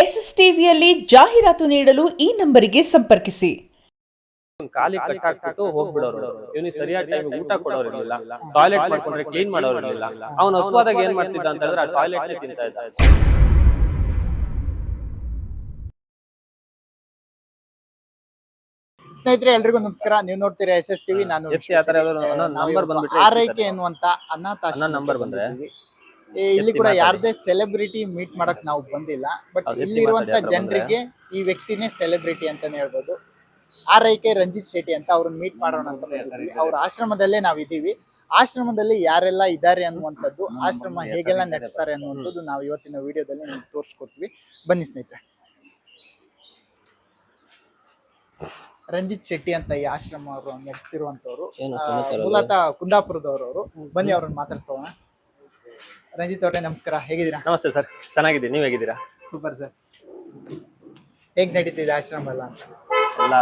ಎಸ್ಎಸ್ಟಿವಿಯಲ್ಲಿ ಜಾಹೀರಾತು ನೀಡಲು ಈ ನಂಬರಿಗೆ ಸಂಪರ್ಕಿಸಿ. ಖಾಲಿ ಕಟ್ಟಾಕ್ಬಿಟ್ಟು ಹೋಗ್ಬಿಡೋರು. ಇವನಿಗೆ ಸರಿಯಾದ ಟೈಮ್ ಊಟ ಕೊಡೋರು ಇರ್ಲಿಲ್ಲ, ಟಾಯ್ಲೆಟ್ ಮಾಡ್ಕೊಂಡ್ರೆ ಕ್ಲೀನ್ ಮಾಡೋರು ಇರ್ಲಿಲ್ಲ. ಅವ್ನು ಹಸುವಾದಾಗ ಏನ್ ಮಾಡ್ತಿದ್ದ ಅಂತ ಹೇಳಿದ್ರೆ ಆ ಟಾಯ್ಲೆಟ್ ತಿಂತಾ ಇದ್ದ. ಸ್ನೇಹಿತರೆ ಎಲ್ರಿಗೂ ನಮಸ್ಕಾರ. ನೀವು ನೋಡ್ತೀರಾ SSTV. ನಾನು ಆರೈಕೆ ಎನ್ನುವಂತ ಅನಾಥಾಶ್ರಮ ನಂಬರ್ ಬಂದ್ರೆ ಇಲ್ಲಿ ಕೂಡ ಯಾರದೇ ಸೆಲೆಬ್ರಿಟಿ ಮೀಟ್ ಮಾಡಕ್ ನಾವು ಬಂದಿಲ್ಲ. ಬಟ್ ಇಲ್ಲಿರುವಂತ ಜನರಿಗೆ ಈ ವ್ಯಕ್ತಿನೇ ಸೆಲೆಬ್ರಿಟಿ ಅಂತಾನೆ ಹೇಳ್ಬೋದು. ಆರೈಕೆ ರಂಜಿತ್ ಶೆಟ್ಟಿ ಅಂತ ಅವ್ರನ್ನ ಮೀಟ್ ಮಾಡೋಣ ಅಂತ ಬಂದಿದ್ದೀವಿ. ಅವ್ರ ಆಶ್ರಮದಲ್ಲೇ ನಾವು ಇದ್ದೀವಿ. ಆಶ್ರಮದಲ್ಲಿ ಯಾರೆಲ್ಲ ಇದ್ದಾರೆ ಅನ್ನುವಂಥದ್ದು, ಆಶ್ರಮ ಹೇಗೆಲ್ಲ ನಡೆಸ್ತಾರೆ ಅನ್ನುವಂಥದ್ದು ನಾವು ಇವತ್ತಿನ ವಿಡಿಯೋದಲ್ಲಿ ನಿಮ್ಗೆ ತೋರಿಸ್ಕೊಡ್ತೀವಿ. ಬನ್ನಿ ಸ್ನೇಹಿತರೆ. ರಂಜಿತ್ ಶೆಟ್ಟಿ ಅಂತ ಈ ಆಶ್ರಮ ಅವರು ನಡೆಸ್ತಿರುವಂತವ್ರು, ಮೂಲತಃ ಕುಂದಾಪುರದವರು. ಬನ್ನಿ ಅವ್ರನ್ನ ಮಾತಾಡ್ಸ್ತೋಣ. ರಂಜಿತ್ ಅವರೇ ನಮಸ್ಕಾರ, ಹೇಗಿದ್ದೀರಾ? ನಮಸ್ತೆ ಸರ್, ಚೆನ್ನಾಗಿದ್ದೀನಿ. ನೀವ್ ಹೇಗಿದ್ದೀರಾ? Super sir. ಹೇಗ್ ನಡೀತಿದೆ ಆಶ್ರಮ ಎಲ್ಲ ಅಂತ? ಎಲ್ಲ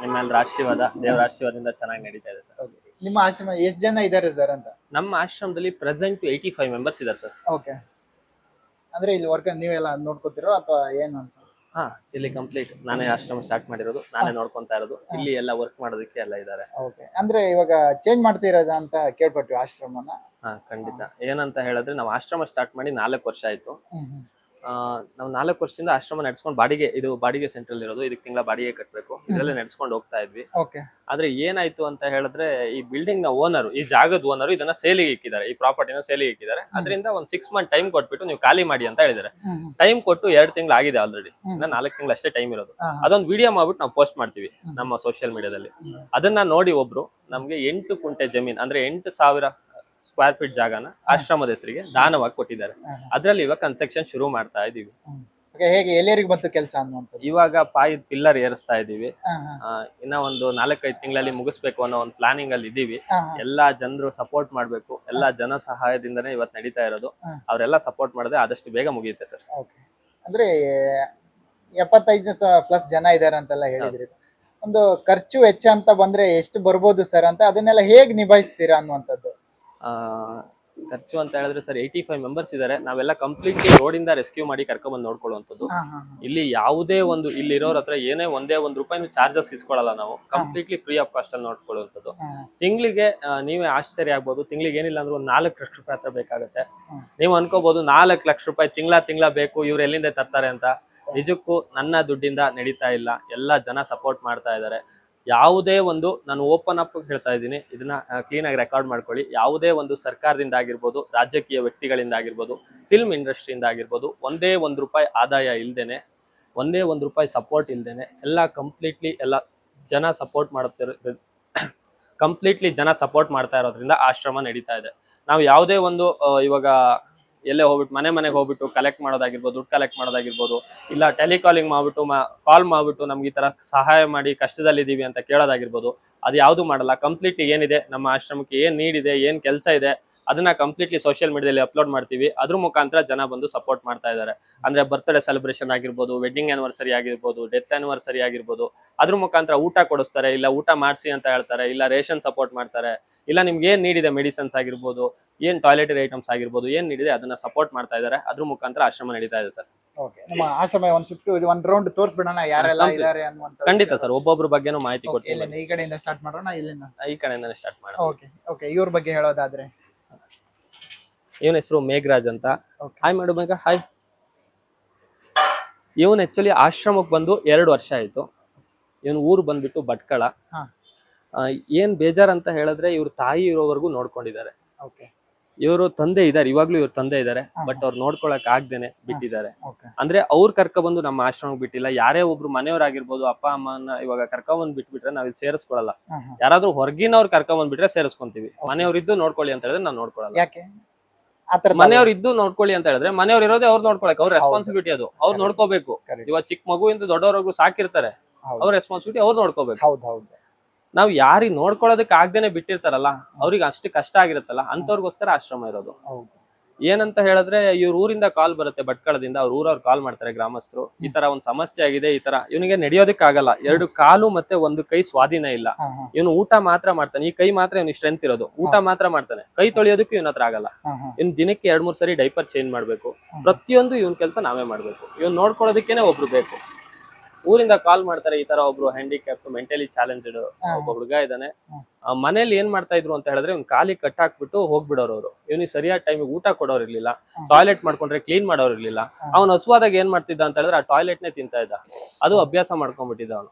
ನಿಮ್ಮೆಲ್ಲರ ಆಶೀರ್ವಾದ, ದೇವರ ಆಶೀರ್ವಾದದಿಂದ ಚೆನ್ನಾಗಿ ನಡೀತಾ ಇದೆ ಸರ್. ನಿಮ್ಮ ಆಶ್ರಮ ಎಷ್ಟು ಜನ ಇದ್ದಾರೆ ಸರ್ ಅಂತ? ನಮ್ಮ ಆಶ್ರಮದಲ್ಲಿ ಪ್ರೆಸೆಂಟ್ 85 ಮೆಂಬರ್ಸ್ ಇದ್ದಾರೆ ಸರ್. ಓಕೆ, ಅಂದ್ರೆ ಇಲ್ಲಿ ವರ್ಕ್ ನೀವೆಲ್ಲ ನೋಡ್ಕೋತಿರೋ ಅಥವಾ ಏನು ಅಂತ? ಹಾ, ಇಲ್ಲಿ ಕಂಪ್ಲೀಟ್ ನಾನೇ ಆಶ್ರಮ ಸ್ಟಾರ್ಟ್ ಮಾಡಿರೋದು, ನಾನೇ ನೋಡ್ಕೊಂತಾ ಇರೋದು. ಇಲ್ಲಿ ಎಲ್ಲ ವರ್ಕ್ ಮಾಡೋದಕ್ಕೆ ಎಲ್ಲ ಇದ್ದಾರೆ. ಓಕೆ, ಅಂದ್ರೆ ಇವಾಗ ಚೇಂಜ್ ಮಾಡ್ತಿರೋದ ಅಂತ ಕೇಳ್ಪಟ್ವಿ ಆಶ್ರಮನ. ಹಾ, ಖಂಡಿತ. ಏನಂತ ಹೇಳಿದ್ರೆ ನಾವು ಆಶ್ರಮ ಸ್ಟಾರ್ಟ್ ಮಾಡಿ 4 ವರ್ಷ ಆಯ್ತು. ನಾವು 4 ವರ್ಷದಿಂದ ಆಶ್ರಮ ನಡೆಸ್ಕೊಂಡು ಬಾಡಿಗೆ ಸೆಂಟ್ರಲ್ ಇರೋದು. ಇದಕ್ಕೆ ತಿಂಗಳ ಬಾಡಿಗೆ ಕಟ್ಟಬೇಕು. ಇದರಲ್ಲೇ ನಡೆಸ್ಕೊಂಡು ಹೋಗ್ತಾ ಇದ್ವಿ. ಆದ್ರೆ ಏನಾಯ್ತು ಅಂತ ಹೇಳಿದ್ರೆ, ಈ ಬಿಲ್ಡಿಂಗ್ ನ ಓನರು, ಈ ಜಾಗದ ಓನರು ಇದನ್ನ ಸೇಲಿಗೆ ಇಕ್ಕಿದ್ದಾರೆ, ಈ ಪ್ರಾಪರ್ಟಿನ ಸೇಲಿಗೆ ಇಕ್ಕಿದ್ದಾರೆ. ಅದರಿಂದ ಒಂದು 6 ಮಂತ್ ಟೈಮ್ ಕೊಟ್ಬಿಟ್ಟು ನೀವು ಖಾಲಿ ಮಾಡಿ ಅಂತ ಹೇಳಿದ್ದಾರೆ. ಟೈಮ್ ಕೊಟ್ಟು 2 ತಿಂಗಳು ಆಗಿದೆ ಆಲ್ರೆಡಿ. ಇನ್ನ 4 ತಿಂಗಳು ಅಷ್ಟೇ ಟೈಮ್ ಇರೋದು. ಅದೊಂದು ವಿಡಿಯೋ ಮಾಡ್ಬಿಟ್ಟು ನಾವು ಪೋಸ್ಟ್ ಮಾಡ್ತೀವಿ ನಮ್ಮ ಸೋಷಿಯಲ್ ಮೀಡಿಯಾದಲ್ಲಿ. ಅದನ್ನ ನೋಡಿ ಒಬ್ರು ನಮ್ಗೆ 8 ಕುಂಟೆ ಜಮೀನ್, ಅಂದ್ರೆ 8,000 ಸ್ಕ್ವೇರ್ ಫೀಟ್ ಜಾಗನ ಆಶ್ರಮದ ಹೆಸರಿಗೆ ದಾನವಾಗಿ ಕೊಟ್ಟಿದ್ದಾರೆ. ಅದ್ರಲ್ಲಿ ಇವಾಗ ಕನ್ಸ್ಟ್ರಕ್ಷನ್ ಶುರು ಮಾಡ್ತಾ ಇದೀವಿ. ಹೇಗೆ ಎಲ್ಲರಿಗೆ ಬಂತು ಕೆಲಸ ಅನ್ನುವಂಥದ್ದು? ಇವಾಗ ಪಾಯದ ಪಿಲ್ಲರ್ ಏರಿಸ್ತಾ ಇದೀವಿ. ಇನ್ನ ಒಂದು 4-5 ತಿಂಗಳಲ್ಲಿ ಮುಗಿಸ್ಬೇಕು ಅನ್ನೋ ಒಂದು ಪ್ಲಾನಿಂಗ್ ಅಲ್ಲಿ ಇದೀವಿ. ಎಲ್ಲಾ ಜನರು ಸಪೋರ್ಟ್ ಮಾಡ್ಬೇಕು. ಎಲ್ಲಾ ಜನ ಸಹಾಯದಿಂದನೇ ಇವತ್ತು ನಡೀತಾ ಇರೋದು. ಅವರೆಲ್ಲ ಸಪೋರ್ಟ್ ಮಾಡಿದ್ರೆ ಆದಷ್ಟು ಬೇಗ ಮುಗಿಯುತ್ತೆ ಸರ್. ಅಂದ್ರೆ 75+ ಜನ ಇದಾರೆ ಅಂತೆಲ್ಲ ಹೇಳಿದ್ರಿ. ಒಂದು ಖರ್ಚು ವೆಚ್ಚ ಅಂತ ಬಂದ್ರೆ ಎಷ್ಟು ಬರ್ಬೋದು ಸರ್ ಅಂತ, ಅದನ್ನೆಲ್ಲ ಹೇಗ್ ನಿಭಾಯಿಸ್ತೀರಾ ಅನ್ನುವಂಥದ್ದು? ಖರ್ಚು ಅಂತ ಹೇಳಿದ್ರೆ ಸರ್ 85 ಮೆಂಬರ್ಸ್ ಇದಾರೆ. ನಾವೆಲ್ಲ ಕಂಪ್ಲೀಟ್ಲಿ ರೋಡ್ ಇಂದ ರೆಸ್ಕ್ಯೂ ಮಾಡಿ ಕರ್ಕೊಂಡ್ಬಂದು ನೋಡ್ಕೊಳ್ಳುವಂಥದ್ದು. ಇಲ್ಲಿ ಯಾವುದೇ ಒಂದು ಇಲ್ಲಿ ಇರೋರ ಹತ್ರ ಒಂದೇ ಒಂದು ರೂಪಾಯಿ ಚಾರ್ಜಸ್ ಇಸ್ಕೊಳ್ಳಲ್ಲ. ನಾವು ಕಂಪ್ಲೀಟ್ಲಿ ಫ್ರೀ ಆಫ್ ಕಾಸ್ಟ್ ಅಲ್ಲಿ ನೋಡ್ಕೊಳ್ಳುವಂಥದ್ದು. ತಿಂಗಳಿಗೆ ನೀವೇ ಆಶ್ಚರ್ಯ ಆಗ್ಬೋದು, ತಿಂಗಳಿಗೆ ಏನಿಲ್ಲ ಅಂದ್ರೆ ಒಂದು 4 ಲಕ್ಷ ರೂಪಾಯಿ ಹತ್ರ ಬೇಕಾಗುತ್ತೆ. ನೀವು ಅನ್ಕೋಬಹುದು 4 ಲಕ್ಷ ರೂಪಾಯಿ ತಿಂಗಳ ಬೇಕು, ಇವ್ರು ಎಲ್ಲಿಂದ ತರ್ತಾರೆ ಅಂತ. ನಿಜಕ್ಕೂ ನನ್ನ ದುಡ್ಡಿಂದ ನಡೀತಾ ಇಲ್ಲ. ಎಲ್ಲ ಜನ ಸಪೋರ್ಟ್ ಮಾಡ್ತಾ ಇದ್ದಾರೆ. ಯಾವುದೇ ಒಂದು, ನಾನು ಓಪನ್ ಅಪ್ ಹೇಳ್ತಾ ಇದ್ದೀನಿ, ಇದನ್ನ ಕ್ಲೀನ್ ಆಗಿ ರೆಕಾರ್ಡ್ ಮಾಡ್ಕೊಳ್ಳಿ. ಯಾವುದೇ ಒಂದು ಸರ್ಕಾರದಿಂದ ಆಗಿರ್ಬೋದು, ರಾಜಕೀಯ ವ್ಯಕ್ತಿಗಳಿಂದ ಆಗಿರ್ಬೋದು, ಫಿಲ್ಮ್ ಇಂಡಸ್ಟ್ರಿಯಿಂದ ಆಗಿರ್ಬೋದು, ಒಂದೇ ಒಂದು ರೂಪಾಯಿ ಆದಾಯ ಇಲ್ದೇನೆ, ಒಂದೇ ಒಂದು ರೂಪಾಯಿ ಸಪೋರ್ಟ್ ಇಲ್ದೇನೆ ಎಲ್ಲ ಜನ ಸಪೋರ್ಟ್ ಮಾಡ್ತಾ ಇರೋದ್ರಿಂದ ಆಶ್ರಮ ನಡೀತಾ ಇದೆ. ನಾವು ಯಾವುದೇ ಒಂದು ಇವಾಗ ಎಲ್ಲೇ ಹೋಗ್ಬಿಟ್ಟು ಮನೆಗೆ ಹೋಗ್ಬಿಟ್ಟು ಕಲೆಕ್ಟ್ ಮಾಡೋದಾಗಿರ್ಬೋದು, ದುಡ್ಡು ಕಲೆಕ್ಟ್ ಮಾಡೋದಾಗಿರ್ಬೋದು, ಇಲ್ಲ ಟೆಲಿಕಾಲಿಂಗ್ ಮಾಡ್ಬಿಟ್ಟು ಕಾಲ್ ಮಾಡ್ಬಿಟ್ಟು ನಮ್ಗೆ ಈ ತರ ಸಹಾಯ ಮಾಡಿ ಕಷ್ಟದಲ್ಲಿದ್ದೀವಿ ಅಂತ ಕೇಳೋದಾಗಿರ್ಬೋದು, ಅದು ಯಾವುದು ಮಾಡಲ್ಲ. ಕಂಪ್ಲೀಟ್ಲಿ ಏನಿದೆ ನಮ್ಮ ಆಶ್ರಮಕ್ಕೆ, ಏನ್ ನೀಡ್ ಇದೆ, ಏನ್ ಕೆಲಸ ಇದೆ, ಅದನ್ನ ಕಂಪ್ಲೀಟ್ಲಿ ಸೋಷಿಯಲ್ ಮೀಡಿಯಾದಲ್ಲಿ ಅಪ್ಲೋಡ್ ಮಾಡ್ತೀವಿ. ಅದ್ರ ಮುಖಾಂತರ ಜನ ಬಂದು ಸಪೋರ್ಟ್ ಮಾಡ್ತಾ ಇದ್ದಾರೆ. ಅಂದ್ರೆ ಬರ್ತ್ಡೇ ಸೆಲೆಬ್ರೇಷನ್ ಆಗಿರ್ಬೋದು, ವೆಡ್ಡಿಂಗ್ ಆನಿವರ್ಸರಿ ಆಗಿರ್ಬೋದು, ಡೆತ್ ಆನಿವರ್ಸರಿ ಆಗಿರ್ಬೋದು, ಅದ್ರ ಮುಖಾಂತರ ಊಟ ಕೊಡಿಸ್ತಾರೆ, ಇಲ್ಲ ಊಟ ಮಾಡಿಸಿ ಅಂತ ಹೇಳ್ತಾರೆ, ಇಲ್ಲ ರೇಷನ್ ಸಪೋರ್ಟ್ ಮಾಡ್ತಾರೆ, ಇಲ್ಲ ನಿಮ್ಗೆ ಏನ್ ನೀಡಿದೆ, ಮೆಡಿಸಿನ್ಸ್ ಆಗಿರ್ಬೋದು, ಏನ್ ಟಾಯ್ಲೆಟರಿ ಐಟಮ್ಸ್ ಆಗಿರ್ಬೋದು, ಏನ್ ನೀಡಿದೆ ಅದನ್ನ ಸಪೋರ್ಟ್ ಮಾಡ್ತಾ ಇದ್ದಾರೆ. ಅದ್ರ ಮುಖಾಂತರ ಆಶ್ರಮ ನಡೀತಾ ಇದೆ ಸರ್. ನಮ್ಮ ಆಶ್ರಮ ಒಂದು ರೌಂಡ್ ತೋರಿಸ್ಬಿಡೋಣ ಯಾರೆಲ್ಲ ಇದ್ದಾರೆ ಅನ್ನುವಂತ. ಖಂಡಿತ ಸರ್, ಒಬ್ಬೊಬ್ರ ಬಗ್ಗೆನೂ ಮಾಹಿತಿ ಕೊಡ್ತೀನಿ. ಈ ಕಡೆಯಿಂದ ಸ್ಟಾರ್ಟ್ ಮಾಡೋಣ, ಇಲ್ಲಿಂದ? ಈ ಕಡೆಯಿಂದನೇ ಸ್ಟಾರ್ಟ್ ಮಾಡೋಣ. ಓಕೆ, ಇವ್ರ ಬಗ್ಗೆ ಹೇಳೋದಾದ್ರೆ, ಇವನ ಹೆಸರು ಮೇಘರಾಜ್ ಅಂತ. ಹಾಯ್ ಮಾಡು ಮೇಘ, ಹಾಯ್. ಇವನ್ ಆಕ್ಚುಲಿ ಆಶ್ರಮಕ್ಕೆ ಬಂದು 2 ವರ್ಷ ಆಯ್ತು. ಇವನ್ ಊರು ಬಂದ್ಬಿಟ್ಟು ಭಟ್ಕಳ. ಏನ್ ಬೇಜಾರ್ ಅಂತ ಹೇಳಿದ್ರೆ, ಇವ್ರ ತಾಯಿ ಇರೋವರೆಗೂ ನೋಡ್ಕೊಂಡಿದ್ದಾರೆ. ಇವರು ತಂದೆ ಇದಾರೆ, ಇವಾಗ್ಲೂ ಇವ್ರ ತಂದೆ ಇದಾರೆ. ಬಟ್ ಅವ್ರು ನೋಡ್ಕೊಳಕ್ ಆಗ್ದೇನೆ ಬಿಟ್ಟಿದ್ದಾರೆ. ಅಂದ್ರೆ ಅವ್ರು ಕರ್ಕೊಬಂದು ನಮ್ಮ ಆಶ್ರಮಕ್ಕೆ ಬಿಟ್ಟಿಲ್ಲ. ಯಾರೇ ಒಬ್ರು ಮನೆಯವ್ರಾಗಿರ್ಬೋದು, ಅಪ್ಪ ಅಮ್ಮನ ಇವಾಗ ಕರ್ಕೊಂಬಂದ್ ಬಿಟ್ಬಿಟ್ರೆ ನಾವ್ ಇಲ್ಲಿ ಸೇರಿಸ್ಕೊಳಲ್ಲ. ಯಾರಾದ್ರೂ ಹೊರಗಿನವ್ರು ಕರ್ಕೊಂಬಂದ್ಬಿಟ್ರೆ ಸೇರಿಸ್ಕೊಂತೀವಿ. ಮನೆಯವ್ರಿದ್ದು ನೋಡ್ಕೊಳ್ಳಿ ಅಂತ ಹೇಳಿದ್ರೆ ನಾವ್ ನೋಡ್ಕೊಳಲ್ಲ. ಮನೆಯವ್ರು ಇದ್ದು ನೋಡ್ಕೊಳ್ಳಿ ಅಂತ ಹೇಳಿದ್ರೆ, ಮನೆಯವ್ರು ಇರೋದೇ ಅವ್ರು ನೋಡ್ಕೊಳಕ್, ಅವ್ರ ರೆಸ್ಪಾನ್ಸಿಬಿಲಿಟಿ ಅದು. ಅವ್ರು ನೋಡ್ಕೋಬೇಕು. ಇವಾಗ ಚಿಕ್ಕ ಮಗುವಿಂದ ದೊಡ್ಡವರೆಗೂ ಸಾಕಿರ್ತಾರೆ, ಅವ್ರ ರೆಸ್ಪಾನ್ಸಿಬಿಲಿಟಿ ಅವ್ರು ನೋಡ್ಕೋಬೇಕು. ನಾವ್ ಯಾರಿಗ್ ನೋಡ್ಕೊಳ್ಳೋದಕ್ಕೆ ಆಗ್ದೇನೆ ಬಿಟ್ಟಿರ್ತಾರಲ್ಲ, ಅವ್ರಿಗೆ ಅಷ್ಟು ಕಷ್ಟ ಆಗಿರುತ್ತಲ್ಲ, ಅಂತವ್ರಿಗೋಸ್ಕರ ಆಶ್ರಮ ಇರೋದು. ಏನಂತ ಹೇಳಿದ್ರೆ ಇವ್ರ ಊರಿಂದ ಕಾಲ್ ಬರುತ್ತೆ ಭಟ್ಕಳದಿಂದ, ಅವ್ರ ಊರವ್ರು ಕಾಲ್ ಮಾಡ್ತಾರೆ ಗ್ರಾಮಸ್ಥರು, ಈ ತರ ಒಂದ್ ಸಮಸ್ಯೆ ಆಗಿದೆ, ಈ ತರ ಇವನಿಗೆ ನಡೆಯೋದಕ್ಕೆ ಆಗಲ್ಲ, 2 ಕಾಲು ಮತ್ತೆ 1 ಕೈ ಸ್ವಾಧೀನ ಇಲ್ಲ, ಇವನು ಊಟ ಮಾತ್ರ ಮಾಡ್ತಾನೆ, ಈ ಕೈ ಮಾತ್ರ ಇವನಿಗೆ ಸ್ಟ್ರೆಂತ್ ಇರೋದು, ಊಟ ಮಾತ್ರ ಮಾಡ್ತಾನೆ, ಕೈ ತೊಳೆಯೋದಕ್ಕೂ ಇವನ ಹತ್ರ ಆಗಲ್ಲ, ಇವ್ನು ದಿನಕ್ಕೆ 2-3 ಸರಿ ಡೈಪರ್ ಚೇಂಜ್ ಮಾಡ್ಬೇಕು, ಪ್ರತಿಯೊಂದು ಇವನ್ ಕೆಲಸ ನಾವೇ ಮಾಡ್ಬೇಕು, ಇವನ್ ನೋಡ್ಕೊಳ್ಳೋದಕ್ಕೇನೆ ಒಬ್ರು ಬೇಕು. ಊರಿಂದ ಕಾಲ್ ಮಾಡ್ತಾರೆ, ಈ ತರ ಒಬ್ರು ಹ್ಯಾಂಡಿಕ್ಯಾಪ್ ಮೆಂಟಲಿ ಚಾಲೆಂಜ್ಡ್ ಒಬ್ಬ ಹುಡುಗ ಇದ್ದಾನೆ, ಮನೇಲಿ ಏನ್ ಮಾಡ್ತಾ ಇದ್ರು ಅಂತ ಹೇಳಿದ್ರೆ ಇವ್ನು ಕಾಲಿ ಕಟ್ ಹಾಕ್ಬಿಟ್ಟು ಹೋಗ್ಬಿಡೋರು ಅವರು, ಇವ್ನಿಗೆ ಸರಿಯಾದ ಟೈಮಿಗೆ ಊಟ ಕೊಡೋರ್ ಇರ್ಲಿಲ್ಲ, ಟಾಯ್ಲೆಟ್ ಮಾಡ್ಕೊಂಡ್ರೆ ಕ್ಲೀನ್ ಮಾಡೋರ್ ಇರ್ಲಿಲ್ಲ, ಅವ್ನು ಹಸುವಾದಾಗ ಏನ್ ಮಾಡ್ತಿದ್ದ ಅಂತ ಹೇಳಿದ್ರೆ ಆ ಟಾಯ್ಲೆಟ್ ನೇ ತಿಂತಾ ಇದ್ದ, ಅದು ಅಭ್ಯಾಸ ಮಾಡ್ಕೊಂಡ್ಬಿಟ್ಟಿದ್ದ ಅವನು.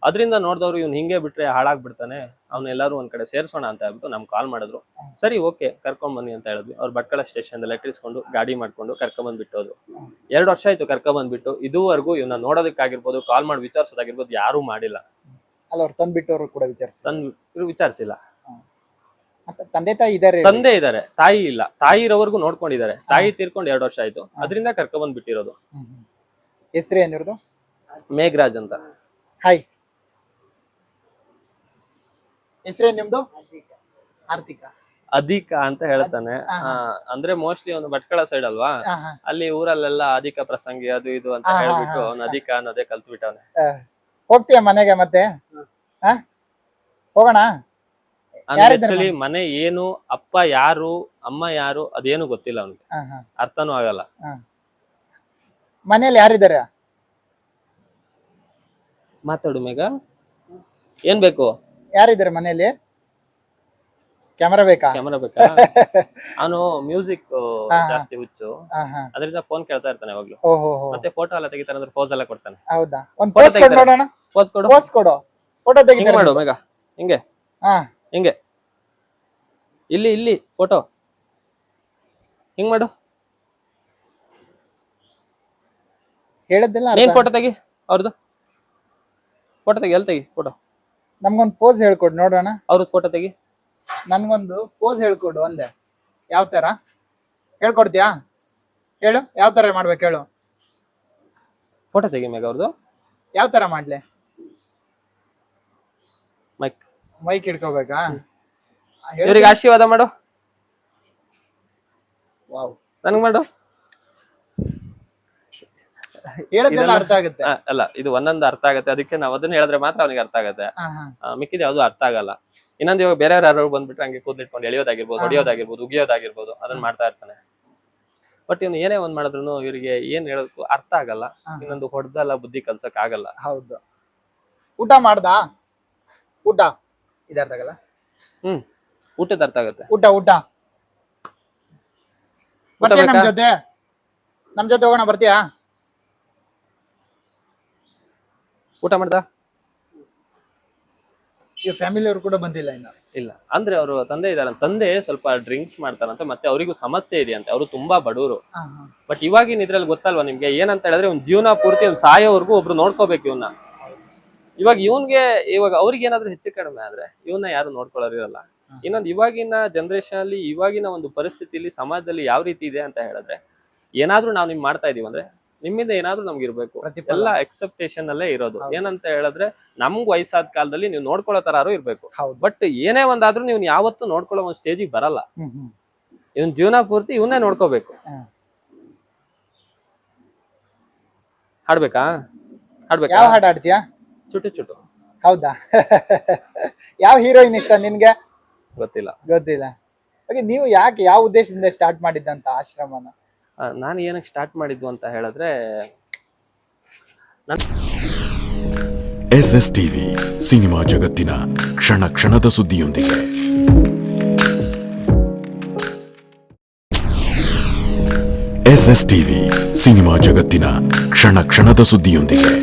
ಅದರಿಂದ ನೋಡಿದವ್ರು ಇವ್ನು ಹಿಂಗೆ ಬಿಟ್ರೆ ಹಾಳಾಗ್ಬಿಡ್ತಾನೆ, ಅವ್ನ ಎಲ್ಲಾರು ಒಂದ್ ಕಡೆ ಸೇರ್ಸೋಣ ಅಂತ ಹೇಳ್ಬಿಟ್ಟು ನಮ್ಗೆ ಕಾಲ್ ಮಾಡಿದ್ರು. ಸರಿ ಓಕೆ ಕರ್ಕೊಂಡ್ ಬನ್ನಿ ಅಂತ ಹೇಳಿದ್ವಿ. ಅವ್ರು ಭಟ್ಕಳ ಸ್ಟೇಷನ್ ಲೆಟರ್ ಇಸ್ಕೊಂಡು ಗಾಡಿ ಮಾಡ್ಕೊಂಡು ಕರ್ಕೊಂಡ್ ಬಿಟ್ಟೋದ್ರು. 2 ವರ್ಷ ಆಯ್ತು ಕರ್ಕೊಂಡ್ ಬಂದ್ಬಿಟ್ಟು, ಇದುವರೆಗೂ ಇವನ್ನ ನೋಡೋದಕ್ಕಾಗಿರ್ಬೋದು, ಕಾಲ್ ಮಾಡಿ ವಿಚಾರಿಸೋದಾಗಿರ್ಬೋದು ಯಾರು ಮಾಡಿಲ್ಲ. ಅಲ್ಲ ಅವ್ರು ತಂದ್ಬಿಟ್ಟವ್ರು ಕೂಡ ವಿಚಾರಿಸಿಲ್ಲ. ತಂದೆ ತಾಯಿ ಇದಾರೆ? ತಂದೆ ಇದಾರೆ, ತಾಯಿ ಇಲ್ಲ. ತಾಯಿ ಇರೋವರೆಗೂ ನೋಡ್ಕೊಂಡಿದ್ದಾರೆ, ತಾಯಿ ತೀರ್ಕೊಂಡು 2 ವರ್ಷ ಆಯ್ತು, ಅದರಿಂದ ಕರ್ಕೊಂಡ್ ಬಂದ್ ಬಿಟ್ಟಿರೋದು. ಹೆಸರು ಏನಿರೋದು? ಮೇಘರಾಜ್ ಅಂತ. ಹಾಯ್, ಹೆಸರೇನ್ ನಿಮ್ದು? ಆರ್ತಿಕಾ. ಅಧಿಕ ಅಂತ ಹೇಳ್ತಾನೆ. ಅಂದ್ರೆ ಮೋಸ್ಟ್ಲಿ ಅವನು ಭಟ್ಕಳ ಸೈಡ್ ಅಲ್ವಾ, ಅಲ್ಲಿ ಊರಲ್ಲೆಲ್ಲ ಅಧಿಕ ಪ್ರಸಂಗಿ ಅದು ಇದು ಅಂತ ಹೇಳ್ಬಿಟ್ಟು ಅವ್ನು ಅಧಿಕ ಅನ್ನೋದೇ ಕಲ್ತ್ಬಿಟ್ಟವನೆ. ಹೋಗ್ತೀಯ ಮನೆಗೆ ಮತ್ತೆ? ಹೋಗೋಣ. ಆಕ್ಚುಲಿ ಮನೆ ಏನು, ಅಪ್ಪ ಯಾರು, ಅಮ್ಮ ಯಾರು ಅದೇನು ಗೊತ್ತಿಲ್ಲ ಅವನಿಗೆ, ಅರ್ಥನೂ ಆಗಲ್ಲ. ಮನೇಲಿ ಯಾರಿದ್ದಾರೆ? ಮಾತಾಡು ಮೇಘ, ಏನ್ ಬೇಕು? ಯಾರಿದ್ದಾರೆ ಮನೇಲಿ? ಕ್ಯಾಮರಾ ಬೇಕಾ? ಕ್ಯಾಮರಾ ಬೇಕಾ? ಅವನು ಮ್ಯೂಸಿಕ್ ಜಾಸ್ತಿ ಹುಚ್ಚು, ಅದರಿಂದ ಫೋನ್ ಕೇಳ್ತಾ ಇರ್ತಾನೆ ಯಾವಾಗ್ಲೂ. ಮತ್ತೆ ಫೋಟೋ ಎಲ್ಲ ತೆಗಿತಾನೆ, ಅಂದ್ರೆ ಪೋಸ್ ಎಲ್ಲ ಕೊಡ್ತಾನೆ. ಹೌದಾ? ಒಂದ್ ಪೋಸ್ ಕೊಡು ನೋಡೋಣ. ಪೋಸ್ ಕೊಡು, ಪೋಸ್ ಕೊಡು. ಫೋಟೋ ತೆಗಿತಾನೆ. ಮಾಡು ಮೇಘ, ಹಿಂಗೆ ಹಿಂಗೆ, ಇಲ್ಲಿ ಇಲ್ಲಿ ಫೋಟೋ ಹಿಂಗ್ ಮಾಡು. ಹೇಳದ್ದೆಲ್ಲ ನೀನ್ ಫೋಟೋ ತೆಗಿ, ಅವ್ರದ್ದು ಫೋಟೋ ತೆಗಿ, ಎಲ್ಲಿ ತೆಗಿ ಫೋಟೋ. ನಮ್ಗೊಂದು ಪೋಸ್ ಹೇಳ್ಕೊಡು ನೋಡೋಣ. ಅವ್ರದ್ದು ಫೋಟೋ ತೆಗಿ. ನನ್ಗೊಂದು ಪೋಸ್ ಹೇಳ್ಕೊಡು ಒಂದೇ. ಯಾವ ತರ ಹೇಳ್ಕೊಡ್ತೀಯಾ? ಹೇಳು, ಯಾವ ತರ ಮಾಡ್ಬೇಕು ಹೇಳು. ಫೋಟೋ ತೆಗಿ ಮೇಘ ಅವ್ರದ್ದು. ಯಾವ ತರ ಮಾಡ್ಲಿ? ಮೈಕ್ ಮೈಕ್ ಹಿಡ್ಕೋಬೇಕಾ? ಇವ್ರಿಗೆ ಆಶೀರ್ವಾದ ಮಾಡು. ವಾವ್, ನನ್ಗ್ ಮಾಡು. ಹೇಳೋದೆಲ್ಲ ಅರ್ಥ ಆಗುತ್ತೆ. ಅಲ್ಲ, ಇದು ಒಂದೊಂದು ಅರ್ಥ ಆಗುತ್ತೆ, ಅದಕ್ಕೆ ನಾವ್ ಅದನ್ನ ಹೇಳಿದ್ರೆ ಮಾತ್ರ ಅವನಿಗೆ ಅರ್ಥ ಆಗುತ್ತೆ, ಮಿಕ್ಕಿದ ಯಾವ್ದು ಅರ್ಥ ಆಗಲ್ಲ. ಇನ್ನೊಂದು ಇವಾಗ ಬೇರೆಯವ್ರು ಯಾರು ಬಂದ್ಬಿಟ್ರೆ ಹಂಗೆ ಕೂದ್ಲಿಟ್ಕೊಂಡು ಎಳೆಯೋದಾಗಿರ್ಬೋದು, ಹೊಡಿಯೋದಾಗಿರ್ಬೋದು, ಉಗಿಯೋದಾಗಿರ್ಬೋದು ಅದನ್ನ ಮಾಡ್ತಾ ಇರ್ತಾನೆ. ಬಟ್ ಇವ್ನು ಏನೇ ಒಂದ್ ಮಾಡಿದ್ರು ಇವ್ರಿಗೆ ಏನ್ ಹೇಳೋದಕ್ಕೂ ಅರ್ಥ ಆಗಲ್ಲ. ಇನ್ನೊಂದು ಹೊಡೆದಲ್ಲ ಬುದ್ಧಿ ಕಲ್ಸಕ್ ಆಗಲ್ಲ. ಹೌದು. ಊಟ ಮಾಡ್ದಾ? ಊಟ ಇದು ಅರ್ಥ ಆಗಲ್ಲ. ಊಟದ ಅರ್ಥ ಆಗುತ್ತೆ. ಊಟ ಊಟ ಬರ್ತೀಯ ನಮ್ ಜೊತೆ? ನಮ್ ಜೊತೆ ಹೋಗೋಣ, ಬರ್ತೀಯಾ? ಊಟ ಮಾಡ್ದ? ಈ ಫ್ಯಾಮಿಲಿ ಅವರು ಕೂಡ ಬಂದಿಲ್ಲ ಇನ್ನ. ಇಲ್ಲ ಅಂದ್ರೆ ಅವರು ತಂದೆ ಇದಾರೆ, ತಂದೆ ಸ್ವಲ್ಪ ಡ್ರಿಂಕ್ಸ್ ಮಾಡ್ತಾರಂತೆ, ಮತ್ತೆ ಅವರಿಗೂ ಸಮಸ್ಯೆ ಇದೆಯಂತೆ, ಅವರು ತುಂಬಾ ಬಡವರು. ಬಟ್ ಇವಾಗಿನ ಇದ್ರಲ್ಲಿ ಗೊತ್ತಲ್ವಾ ನಿಮ್ಗೆ, ಏನಂತ ಹೇಳಿದ್ರೆ ಒಂದ್ ಜೀವನ ಪೂರ್ತಿ ಒಂದ್ ಸಾಯೋವರೆಗೂ ಒಬ್ರು ನೋಡ್ಕೋಬೇಕು ಇವನ್ನ. ಇವಾಗ ಅವ್ರಿಗೆ ಏನಾದ್ರು ಹೆಚ್ಚು ಕಡಿಮೆ ಆದ್ರೆ ಇವನ್ನ ಯಾರು ನೋಡ್ಕೊಳ್ಳೋರಿರಲ್ಲ. ಇನ್ನೊಂದು ಇವಾಗಿನ ಜನರೇಷನ್ ಅಲ್ಲಿ, ಇವಾಗಿನ ಒಂದು ಪರಿಸ್ಥಿತಿಯಲ್ಲಿ, ಸಮಾಜದಲ್ಲಿ ಯಾವ ರೀತಿ ಇದೆ ಅಂತ ಹೇಳಿದ್ರೆ, ಏನಾದ್ರೂ ನಾವ್ ನಿಮ್ ಮಾಡ್ತಾ ಇದೀವಿ ಅಂದ್ರೆ ನಿಮ್ಮಿಂದ ಏನಾದ್ರೂ ನಮ್ಗೆ ಇರ್ಬೇಕು, ಎಲ್ಲ ಎಕ್ಸೆಪ್ಟೇಷನ್ ಅಲ್ಲೇ ಇರೋದು. ಏನಂತ ಹೇಳಿದ್ರೆ ನಮ್ಗ್ ವಯಸ್ಸಾದ ಕಾಲದಲ್ಲಿ ನೀವು ನೋಡ್ಕೊಳ್ಳೋ ತರಾರು ಇರ್ಬೇಕು. ಬಟ್ ಏನೇ ಒಂದಾದ್ರೂ ನೀವು ಯಾವತ್ತೂ ನೋಡ್ಕೊಳ್ಳೋ ಒಂದ್ ಸ್ಟೇಜಿಗೆ ಬರಲ್ಲ. ಇವನ್ ಜೀವನ ಪೂರ್ತಿ ಇವನ್ನೇ ನೋಡ್ಕೋಬೇಕು. ಹಾಡ್ಬೇಕಾ? ಹಾಡ್ಬೇಕಾ? ಯಾವ ಹಾಡು ಹಾಡ್ತೀಯಾ? ಚುಟು ಚುಟು. ಹೌದಾ? ಯಾವ ಹೀರೋಯಿನ್ ಇಷ್ಟ ನಿನ್ಗೆ? ಗೊತ್ತಿಲ್ಲ. ಗೊತ್ತಿಲ್ಲ. ಹಾಗೆ ನೀವು ಯಾಕೆ, ಯಾವ ಉದ್ದೇಶದಿಂದ ಸ್ಟಾರ್ಟ್ ಮಾಡಿದ್ದಂತ ಆಶ್ರಮನ? ನಾನು ಏನಕ್ಕೆ ಸ್ಟಾರ್ಟ್ ಮಾಡಿದ್ವು ಅಂತ ಹೇಳಿದ್ರೆ, SSTV ಸಿನಿಮಾ ಜಗತ್ತಿನ ಕ್ಷಣ ಕ್ಷಣದ ಸುದ್ದಿಯೊಂದಿಗೆ. SSTV ಸಿನಿಮಾ ಜಗತ್ತಿನ ಕ್ಷಣ ಕ್ಷಣದ ಸುದ್ದಿಯೊಂದಿಗೆ.